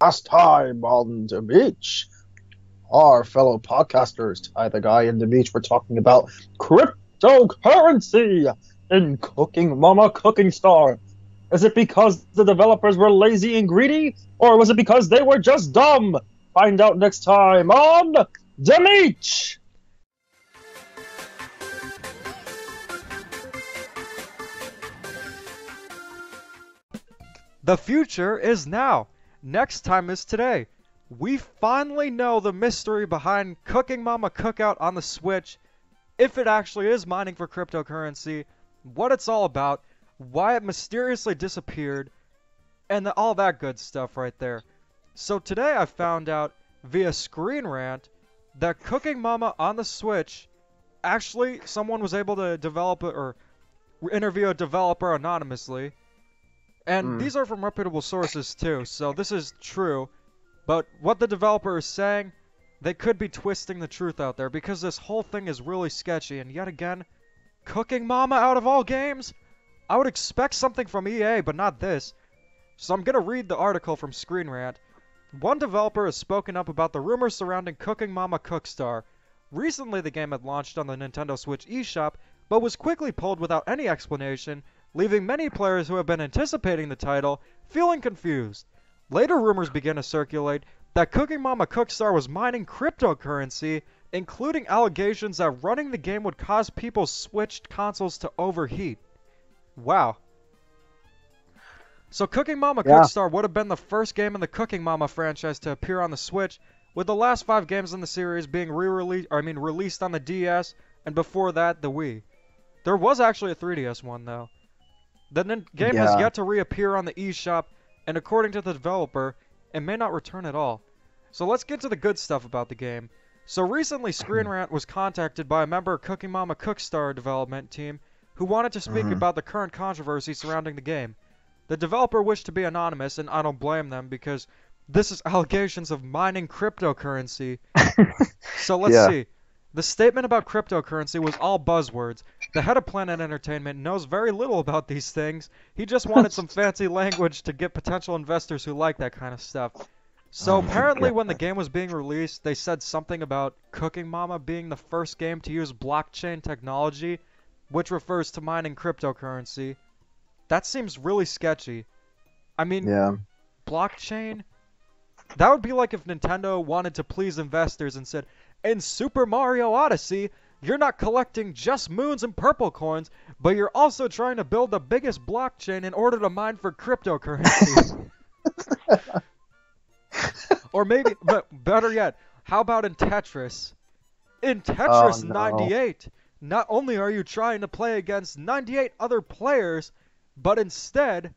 Last time on the beach, our fellow podcasters, Ty the Guy and the Beach, were talking about cryptocurrency in Cooking Mama Cookstar. Is it because the developers were lazy and greedy, or was it because they were just dumb? Find out next time on the beach. The future is now. Next time is today. We finally know the mystery behind Cooking Mama Cookout on the Switch, if it actually is mining for cryptocurrency, what it's all about, why it mysteriously disappeared, and all that good stuff right there. So today I found out via Screen Rant that Cooking Mama on the Switch, actually someone was able to develop it or interview a developer anonymously. And these are from reputable sources too, so this is true. But what the developer is saying, they could be twisting the truth out there because this whole thing is really sketchy. And yet again, Cooking Mama out of all games? I would expect something from EA, but not this. So I'm gonna read the article from Screen Rant. One developer has spoken up about the rumors surrounding Cooking Mama Cookstar. Recently the game had launched on the Nintendo Switch eShop, but was quickly pulled without any explanation, leaving many players who have been anticipating the title feeling confused. Later rumors began to circulate that Cooking Mama Cookstar was mining cryptocurrency, including allegations that running the game would cause people's Switch consoles to overheat. Wow. So Cooking Mama Cookstar would have been the first game in the Cooking Mama franchise to appear on the Switch, with the last 5 games in the series being released on the DS, and before that, the Wii. There was actually a 3DS one, though. The game has yet to reappear on the eShop, and according to the developer, it may not return at all. So let's get to the good stuff about the game. So recently, Screen Rant was contacted by a member of Cooking Mama Cookstar development team who wanted to speak about the current controversy surrounding the game. The developer wished to be anonymous, and I don't blame them because this is allegations of mining cryptocurrency. So let's see. The statement about cryptocurrency was all buzzwords. The head of Planet Entertainment knows very little about these things. He just wanted some fancy language to get potential investors who like that kind of stuff. So apparently when the game was being released, they said something about Cooking Mama being the first game to use blockchain technology, which refers to mining cryptocurrency. That seems really sketchy. I mean, blockchain? That would be like if Nintendo wanted to please investors and said, in Super Mario Odyssey, you're not collecting just moons and purple coins, but you're also trying to build the biggest blockchain in order to mine for cryptocurrency. Or maybe, but better yet, how about in Tetris? In Tetris 98, not only are you trying to play against 98 other players, but instead,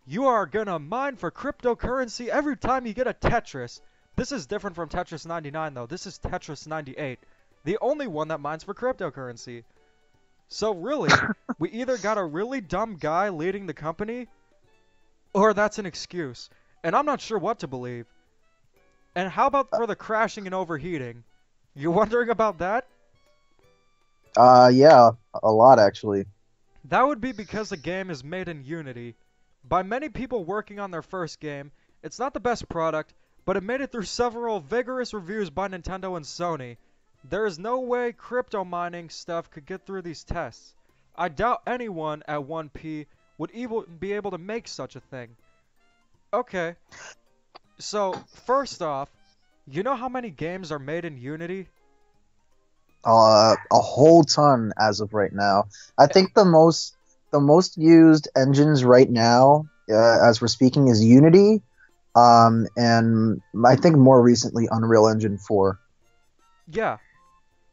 you are gonna mine for cryptocurrency every time you get a Tetris. This is different from Tetris 99 though. This is Tetris 98. The only one that mines for cryptocurrency. So really, we either got a really dumb guy leading the company, or that's an excuse. And I'm not sure what to believe. And how about for the crashing and overheating? You wondering about that? Yeah, a lot actually. That would be because the game is made in Unity. By many people working on their first game, it's not the best product, but it made it through several vigorous reviews by Nintendo and Sony. There is no way crypto mining stuff could get through these tests. I doubt anyone at 1P would even be able to make such a thing. Okay. So, first off, you know how many games are made in Unity? A whole ton as of right now. I think the most used engines right now, as we're speaking, is Unity, and I think more recently Unreal Engine 4. Yeah.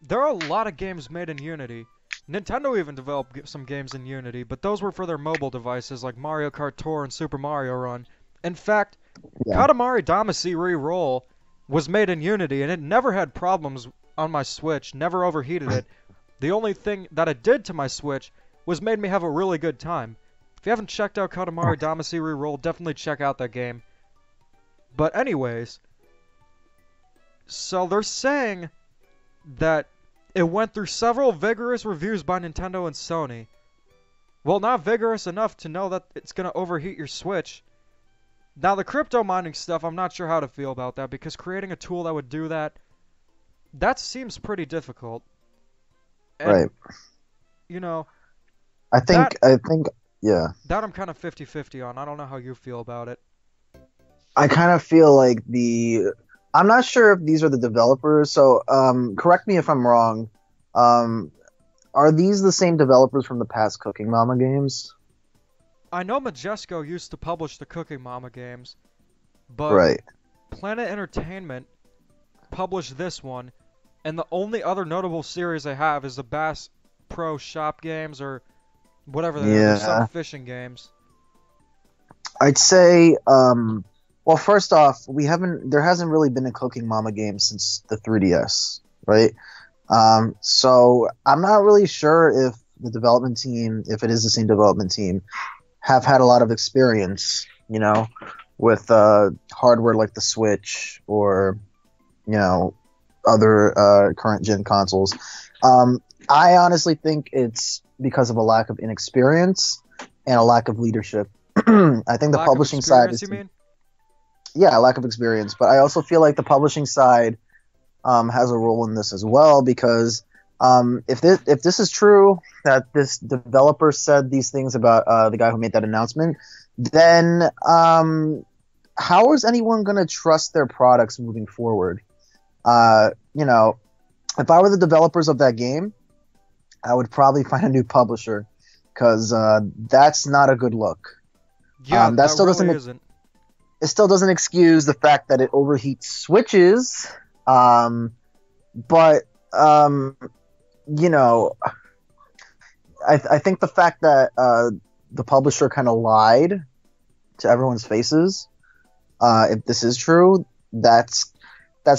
There are a lot of games made in Unity. Nintendo even developed some games in Unity, but those were for their mobile devices like Mario Kart Tour and Super Mario Run. In fact, Katamari Damacy Re-Roll was made in Unity, and it never had problems on my Switch, never overheated it. The only thing that it did to my Switch was made me have a really good time. If you haven't checked out Katamari Damacy Re-Roll, definitely check out that game. But anyways, so they're saying that it went through several vigorous reviews by Nintendo and Sony. Well, not vigorous enough to know that it's gonna overheat your Switch. Now the crypto mining stuff, I'm not sure how to feel about that because creating a tool that would do that, that seems pretty difficult. And Right. you know, I that think I think yeah. that I'm kind of 50-50 on. I don't know how you feel about it. I kind of feel like I'm not sure if these are the developers, so correct me if I'm wrong. Um, are these the same developers from the past Cooking Mama games? I know Majesco used to publish the Cooking Mama games, but Right. Planet Entertainment published this one, and the only other notable series they have is the Bass Pro Shop games or whatever they are. There's some Yeah. fishing games. I'd say well, first off, there hasn't really been a Cooking Mama game since the 3DS, right? So I'm not really sure if the development team, if it is the same development team, have had a lot of experience, with hardware like the Switch or you know other current gen consoles. I honestly think it's because of a lack of inexperience and a lack of leadership. I think the Lack of publishing side experience, is you mean? yeah, lack of experience, but I also feel like the publishing side has a role in this as well because if this is true that this developer said these things about the guy who made that announcement, then how is anyone going to trust their products moving forward? If I were the developers of that game, I would probably find a new publisher because that's not a good look. Yeah, That that still really doesn't isn't. it still doesn't excuse the fact that it overheats switches. But you know, I think the fact that the publisher kind of lied to everyone's faces, if this is true, that's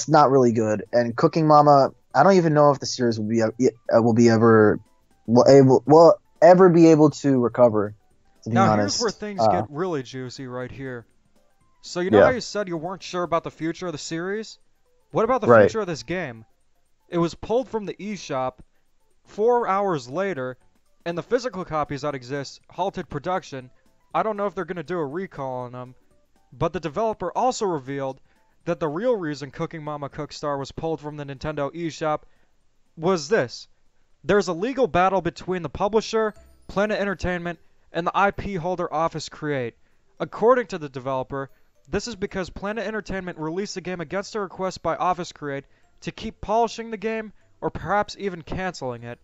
not really good. And Cooking Mama, I don't even know if the series will ever be able to recover. To be Now here's where honest, things get really juicy right here. So you know how yeah, you said you weren't sure about the future of the series? What about the right. future of this game? It was pulled from the eShop 4 hours later, and the physical copies that exist halted production. I don't know if they're going to do a recall on them, but the developer also revealed that the real reason Cooking Mama Cookstar was pulled from the Nintendo eShop was this. There's a legal battle between the publisher, Planet Entertainment, and the IP holder Office Create. According to the developer, this is because Planet Entertainment released the game against a request by Office Create to keep polishing the game or perhaps even canceling it.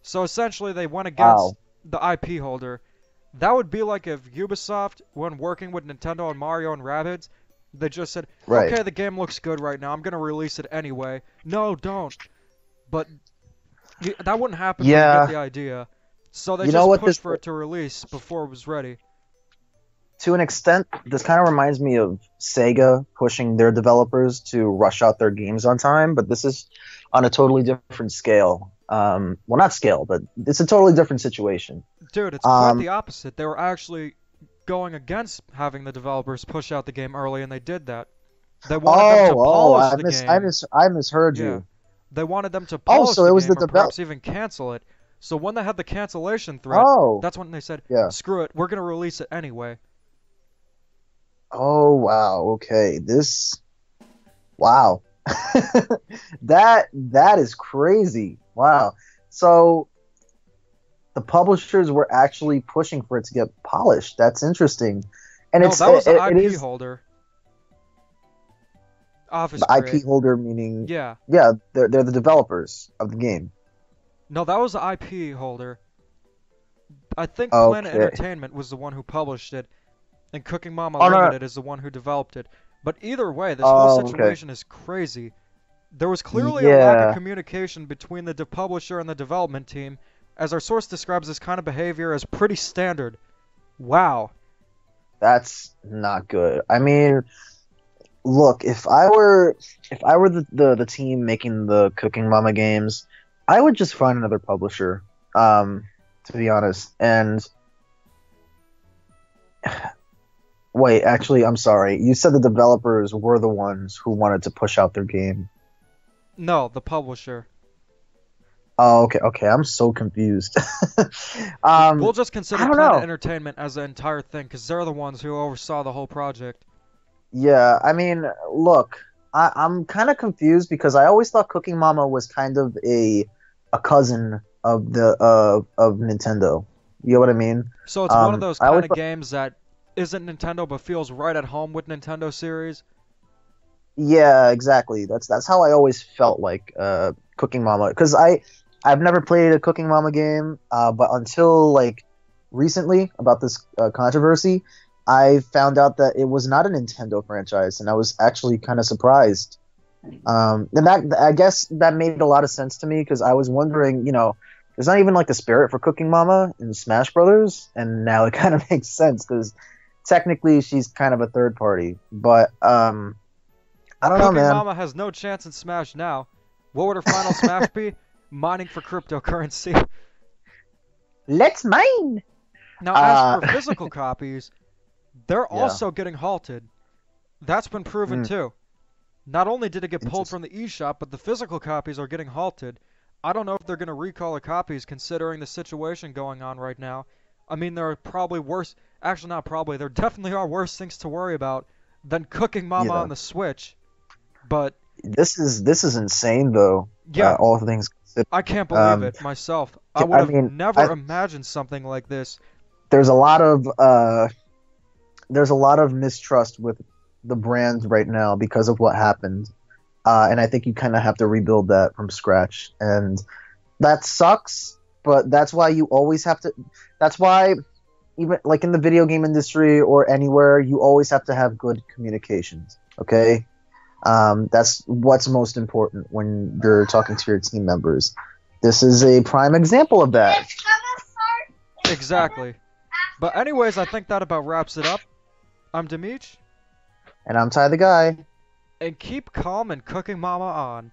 So essentially, they went against Wow. the IP holder. That would be like if Ubisoft, when working with Nintendo on Mario and Rabbids, they just said, Right. okay, the game looks good right now, I'm going to release it anyway. No, don't. But that wouldn't happen, but you get Yeah. the idea. So they You know just what this pushed for it to release before it was ready. To an extent, this kind of reminds me of Sega pushing their developers to rush out their games on time, but this is on a totally different scale. Well, not scale, but it's a totally different situation. Dude, it's quite Um, the opposite. They were actually going against having the developers push out the game early, and they did that. They wanted them to polish the game. I misheard Yeah. you. They wanted them to Oh, polish so the it was the game or develop. perhaps even cancel it. So when they had the cancellation threat, Oh, that's when they said, yeah. screw it, we're going to release it anyway. Oh, wow. Okay. Wow. That is crazy. Wow. So the publishers were actually pushing for it to get polished. That's interesting. And No, it's that was the it IP is holder. Office the IP Create. holder, meaning Yeah. yeah, they're the developers of the game. No, that was the IP holder. I think Planet Okay. Entertainment was the one who published it, and Cooking Mama Oh no, no. Limited is the one who developed it. But either way, this whole Oh, okay. situation is crazy. There was clearly a lack of Yeah, communication between the publisher and the development team, as our source describes this kind of behavior as pretty standard. Wow. that's not good. I mean, look, if I were the team making the Cooking Mama games, I would just find another publisher. To be honest. And wait, actually, I'm sorry. You said the developers were the ones who wanted to push out their game. No, the publisher. Oh, okay, okay. I'm so confused. We'll just I consider don't Planet know. Entertainment as the entire thing, because they're the ones who oversaw the whole project. Yeah, I mean, look, I'm kind of confused because I always thought Cooking Mama was kind of a cousin of the of Nintendo. You know what I mean? So it's one of those I always kind of games that isn't Nintendo but feels right at home with Nintendo series. Yeah, exactly. That's how I always felt like Cooking Mama because I've never played a Cooking Mama game, but until like recently about this controversy, I found out that it was not a Nintendo franchise, and I was actually kind of surprised. And that I guess that made a lot of sense to me because I was wondering, there's not even like the spirit for Cooking Mama in Smash Brothers, and now it kind of makes sense because technically she's kind of a third party, but I don't know, Cooking man. Mama has no chance in Smash now. What would her final Smash be? Mining for cryptocurrency. Let's mine. Now, as Uh, for physical copies, they're yeah. also getting halted. That's been proven Mm, too. Not only did it get pulled interesting. from the eShop, but the physical copies are getting halted. I don't know if they're going to recall the copies considering the situation going on right now. I mean, there are probably worse, actually not probably, there definitely are worse things to worry about than Cooking Mama Yeah. on the Switch. But This is insane though. yeah, All things considered. I can't believe Um, it myself. I would I have mean, never imagined something like this. there's a lot of there's a lot of mistrust with the brand right now because of what happened. And I think you kind of have to rebuild that from scratch. And that sucks, but that's why you always have to. That's why, even like in the video game industry or anywhere, you always have to have good communications. Okay, that's what's most important when you're talking to your team members. This is a prime example of that. Exactly. But anyways, I think that about wraps it up. I'm Demeech, And I'm Ty the Guy. and keep calm and Cooking Mama on.